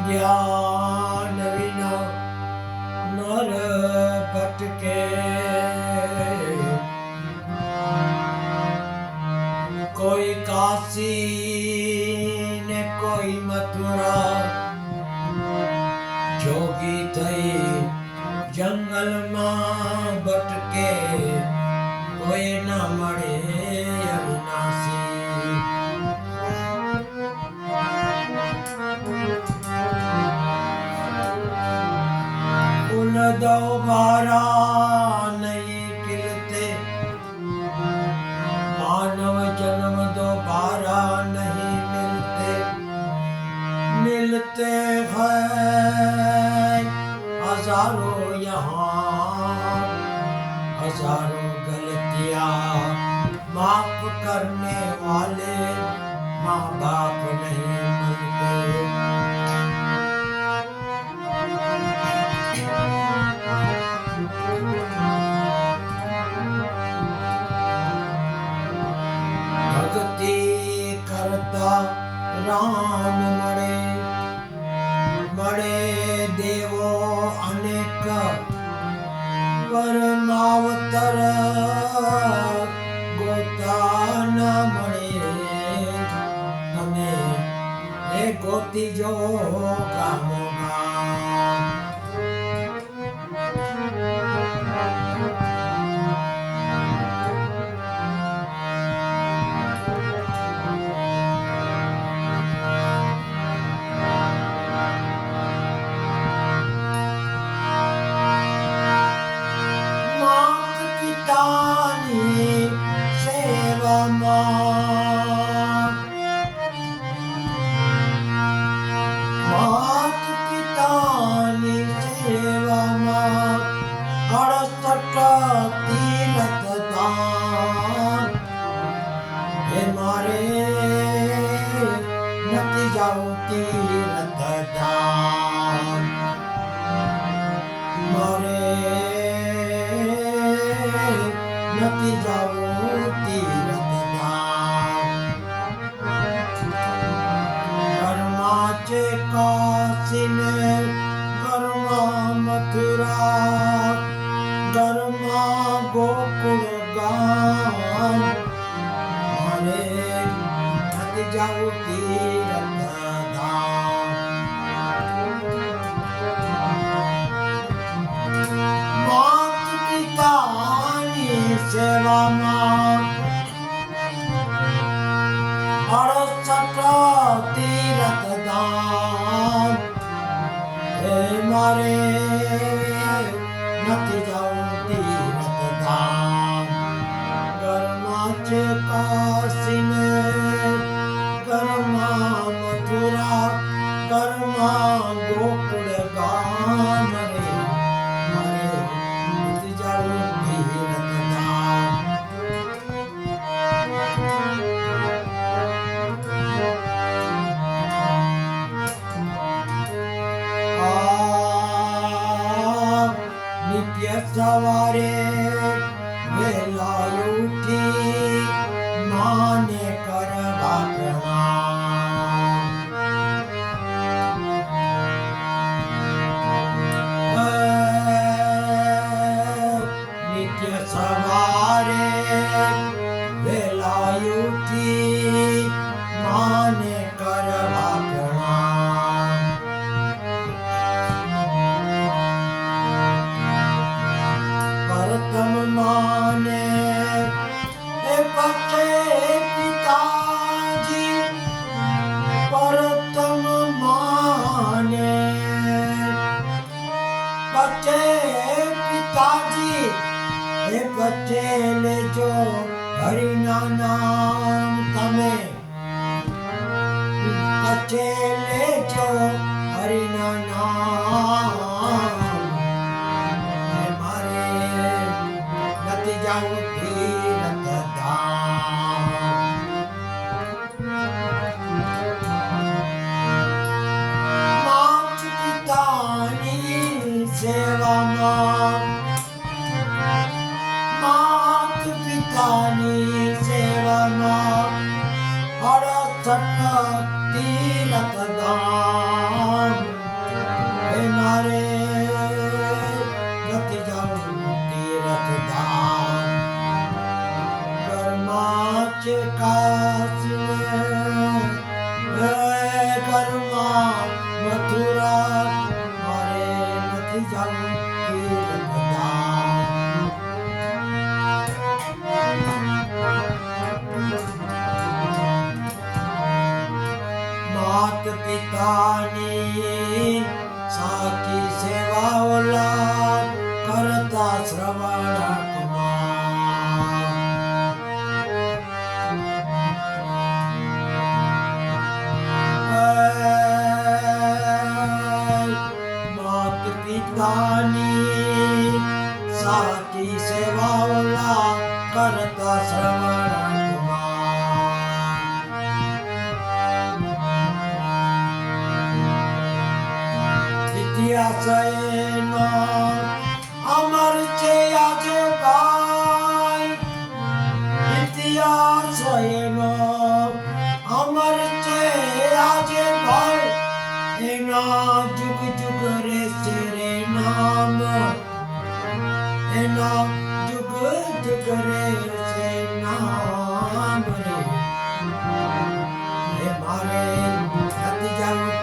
ज्ञान विना नर भटके, कोई काशी ने कोई मथुरा, जोगी थई जंगल में भटके, कोई न मळे अविनाशी। उन दो बारा नहीं खिलते, मानव जन्म दोबारा नहीं मिलते, मिलते हैं हजारों यहाँ, हजारों गलतियाँ माफ करने वाले माँ बाप नहीं मिलते। भक्ति करता राम मळे, मळे देवो अनेक, परमावतर गोता न मळे, तमे हे गोती जो गामो गाम। सेवा मात पितानी सेवा मां, 68 तीरथ दान, हे मारे नती जाऊं तीरथ दान, मारे नती जाऊं तीरथ धाम। कर्माचे काशी ने कर्मा मथुरा, कर्मा गोकुल गाम, मारे नती जाऊं तीरथ धाम। मात पिता सेवा मां, 68 तीरथ दान, हे मारे नती जाऊं तीरथ धाम। कर्माचे काशी में कर्मा मथुरा, कर्मा गोकुल गाम, रे मारे नती जाऊं तीरथ धाम। नित्य सवारे वेला उठी, माने करवा प्रणाम। नित्य सवारे वेला उठी, माने करवा प्रणाम। परतम माने हे बच्चे पिताजी, परतम माने बच्चे पिताजी, हे बच्चे ले जो हरि नाम तमे, बच्चे ले जो हरि नाम, जाऊं तीरथ धाम। मात पितानी सेवा मां, मात पितानी सेवा मां, 68 तीरथ धाम। પિતાની સાચી સેવા ઓલા કરતા શ્રવણ માત પિતાની સાચી સેવા ઓલા કરતા શ્રવણ ઇતિહાસનો અમર છે આજે ભાઈ ઇતિહાસનો અમર છે આજે ભાઈ એના જુગ જુગ રહેશે રે નામ એના જુગ જુગ રહેશે નામ રે મારે નથી જવું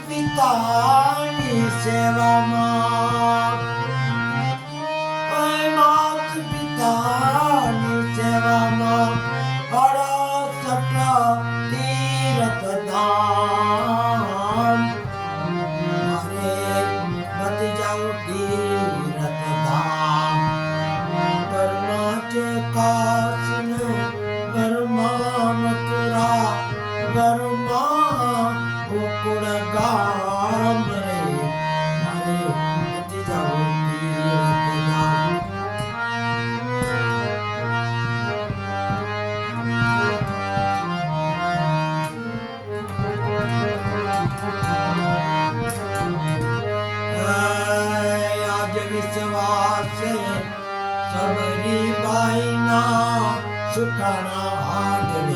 પિતાની સેવામાં માત પિતાની સેવામાં અડસઠ તીરથ ધામ મારે નથી જાઉં તીરથ ધામ ઘરમાં છે કાશી ઘરમાં મથુરા ઘરમાં ગોકુળ ગામ રે મારે નથી જાઉં તીરથ ધામ આજ વિશ્વાસ સબરી બાઈના સુખાના આગળ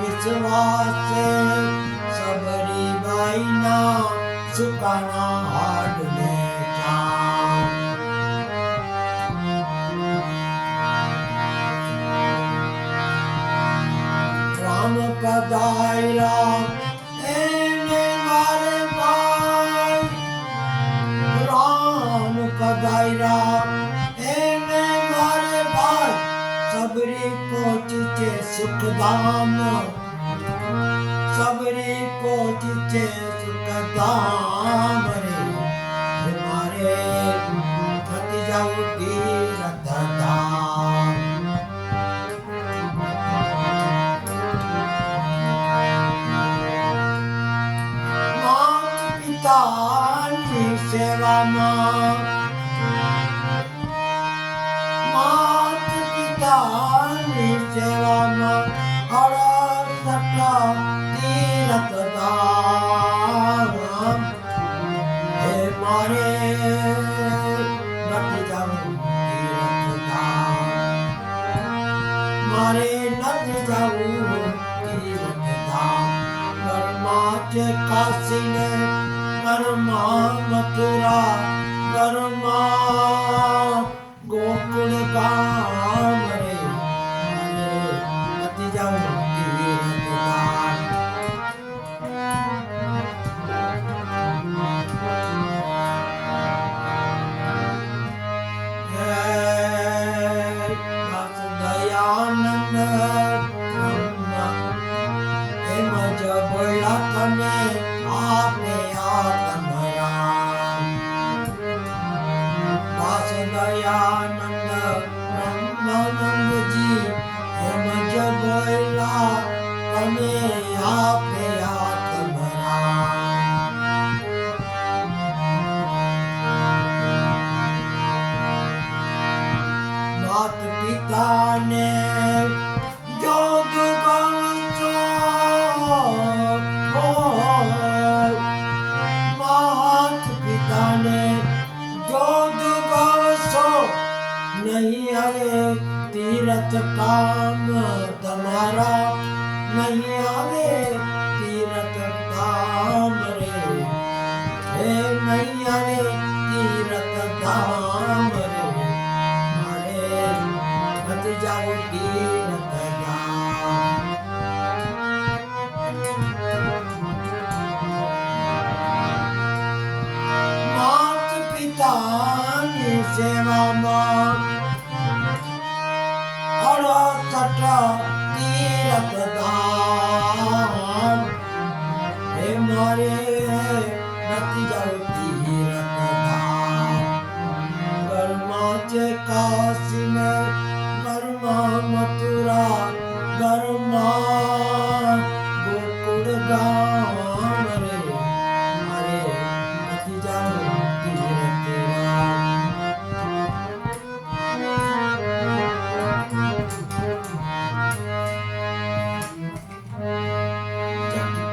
વિશ્વાસ સબરી બાઈના સુકાના હાડને રામ પધાર્યા એને મારે ભાઈ રામ પધાર્યા એને મારે ભાઈ સબરી પહોંચી સુખધામ સબરી પહોંચી સુખધામ રે મારે નથી જાઉં તીરથ ધામ માત પિતાની સેવામાં માત પિતાની સેવામાં અડસઠ તીરથ ધામ હે મારે નથી જાવું તીરથ ધામ મારે નથી જાવું તીરથ ધામ ઘરમાં છે કાશી ને ઘરમાં મથુરા ઘરમાં ગોકુળ ગામ રે મારે નથી જાવું તીરથ ધામ દયાનંદ એમ જ બોલા તમે આપે આત્મરામ દાસ દયાનંદ બ્રહ્માનંદજી એમ જ બોલા તમે આપે આત્મરામ માત પિતાને જો દુગમશો માત પિતાને જો દુગમશો નહીં આવે તીરથ કામ તમારા નહીં આવે તીરથ કામ રે હે નહીં આવે તીરથ કામ રે મારે નથી જાવું તીરથ ધામ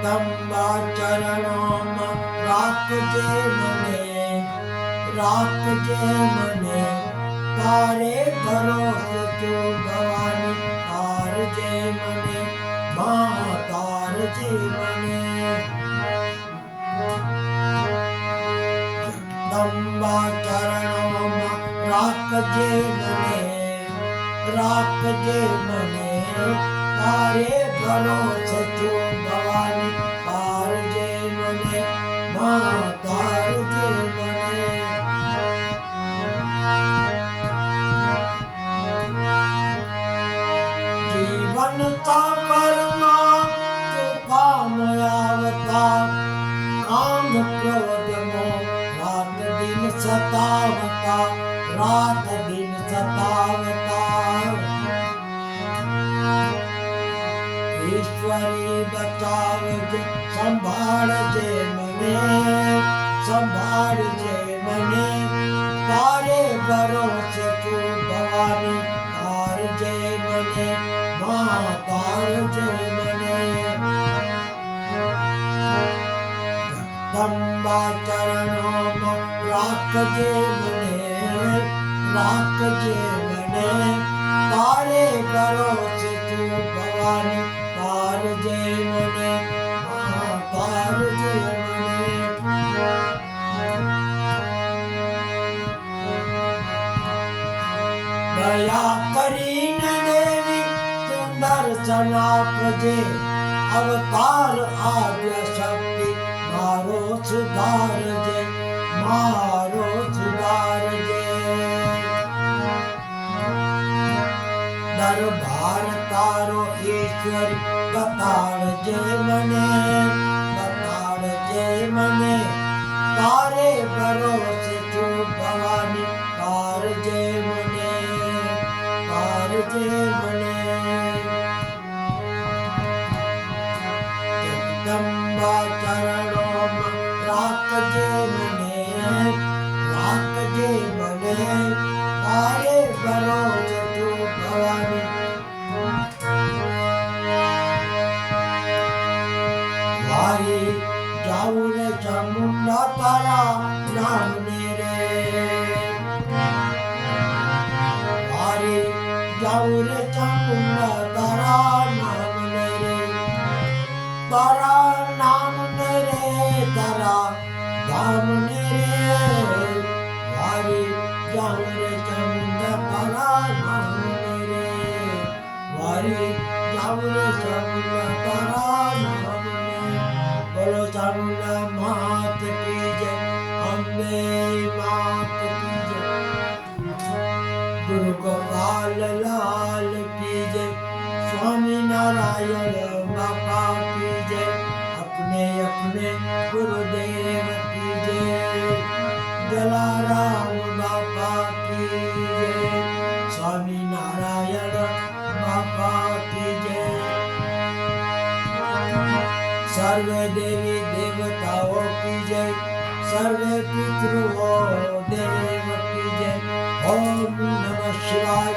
જગદંબા ચરણોમાં રાખજે મને તારે ભરોસે જો ભવાની તારજે મને મા તારજે મને જગદંબા ચરણોમાં રાખજે મને તારે ભરોસે જો ભવાની તારજે મને મા તારજે મને જીવન સાગરમાં તુફાન આવતા કામ ક્રોધ મોહ રાત દિન સતાવતા ઈશ્વરી બચાવજે સંભાળજે મને તારે ભરોસે છું ભવાની તારજે મને મા તારજે મને જગદંબા ચરણોમાં રાખજે મને તારે ભરોસે છું ભવાની તારજે મને મા તારજે મને દયા કરીને દેવી તું દર્શન આપજે અવતાર આદ્ય શક્તિ મારો સુધારજે દરબાર તારો ઈશ્વરી બતાડજે મને તારે ભરોસે છું ભવાની તારજે મને જગદંબા ચરણોમાં રાખજે મને તારે ભરોસે છું ભવાની વારી જાઉં ને ચામુંડા તારા નામને રે વારી જાઉં ને ચામુંડા તારા નામને રે તારા નામને રે તારા ધામને રે વારી જાઉં ને ચામુંડા તારા નામને રે વારી જાઉં ને ચામુંડા તારા નામને બોલો ચામુંડા માત કી જય અંબે માત કી જય ગુરુ ગોપાલ લાલ की जय स्वामी नारायण बाबा की जय अपने गुरुदेव की जय जलाराम बाबा की जय स्वामी नारायण बाबा की जय सर्वे देवी देवताओं की जय सर्वे पितृओं देव की जय ओम नमः शिवाय